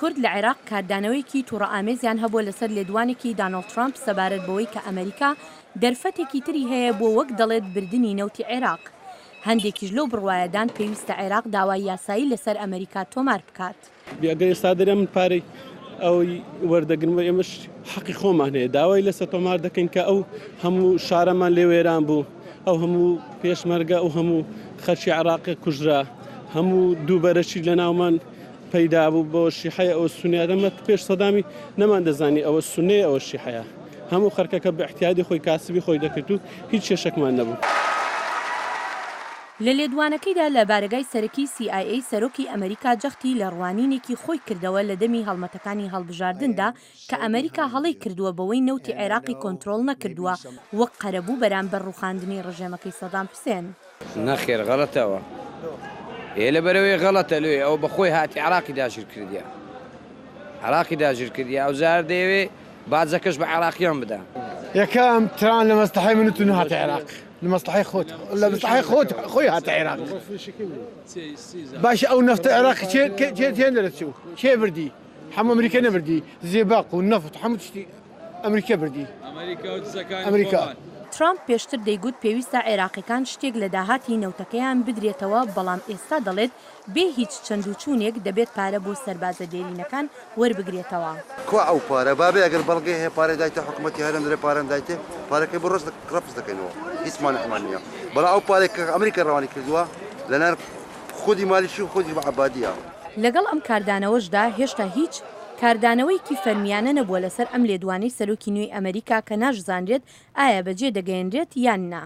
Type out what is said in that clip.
کورد لە عێراق کاردانەوەیەکی تووڕەئامێزیان هەبووە لەسەر لێدوانێکی دانەڵد ترامپ سەبارەت بەوەی کە ئەمریکا دەرفەتێکی تری هەیە بۆ وەک دەڵێت بردننی نەوتی عێراق. هەندێکیش لەو بڕوایەدان پێویستە عێراق داوای یاسایی لەسەر ئەمریکا تۆمار بکات. ئەگەر ئێستا دەرێ من پارەی ئەوی وەردەگرنەوە ئێمەش حەقی خۆمان هەیە داوای لەسەر تۆمار دەکەین کە ئەو هەموو شارەمان لێ وێران بوو، ئەو هەموو پێشمەرگە ئەو هەموو خەرچی عێراقی کوژرا، هەموو دووبەرەشی لە ناومان پەیدا بوو بۆ شیحەیە ئەوە سونیا دەمە پێش سەدامی نەمان دەزانی ئەوە سونەیە ئەوە شیحەیە. هەموو خەرکەکە بە احتیادی خۆی کاسبی خۆی دەکرد و هیچ کێشێکمان نەبوو. لە لێدوانەکەیدا لە بارگای سەرەکی CIA سەرۆکی ئەمریکا جەختی لە ڕوانینێکی خۆی کردەوە لە دەمی هەڵمەتەکانی هەڵبژاردندا کە ئەمریکا هەڵی کردووە بەوەی نەوتی عێراقی کۆنتڕۆڵ نەکردووە وەک قەرەبوو بەرامبەر ڕووخاندنی ڕژێمەکەی سەدام حوسێن. نەخێر غەڵەتەوە هێ لە بەرەوەی غەڵەتە لێ ئەو بەخۆی هاتی عێراقی داگیر کردیا عێراقی داگیر کردیا ئەو زار دەیەوێ بازەکەش بە عێراقیان بدە. یەکەم تران لە مەستەحای منت و هاتە عێراق لە مەستەحای خۆت لە مەستەحای خۆت خۆی هاتە عێراق باش ئەو نەفتە عێراقی چێ دەرەچوو چێ بردی هەموو ئەمریکا نەبردی زێباق و نەفت هەموو تشتی ئەمریکا بردی ئەمریکا. ترامپ پێشتر دەیگوت پێویستە عێراقیەکان شتێک لە داهاتی نەوتەکەیان بدرێتەوە بەڵام ئێستا دەڵێت بێ هیچ چەند و چوونێک دەبێت پارە بۆ سەربازە دێرینەکان وەربگرێتەوە. کو ئەو پارە بابێ ئەگەر بەڵگەی هەیە پارەی دایتە حکوومەتی هەرێم دەرێ پارەم دایتێ پارەکەی بۆ ڕۆژ ڕەپس دەکەینەوە هیچمان ئەحمان نییە بەڵام ئەو پارێک کە ئەمریکا ڕەوانی کردووە لەنار خودی مالیشی و خودی بە عەبادیە. لەگەڵ ئەم کاردانەوەشدا هێشتا هیچ کاردانەوەیکی فەرمیانە نەبووە لەسەر ئەم لێدوانەی سەرۆکی نوێی ئەمریکا کە ناشزانرێت ئایا بەجێ دەگەیەنرێت یان نا.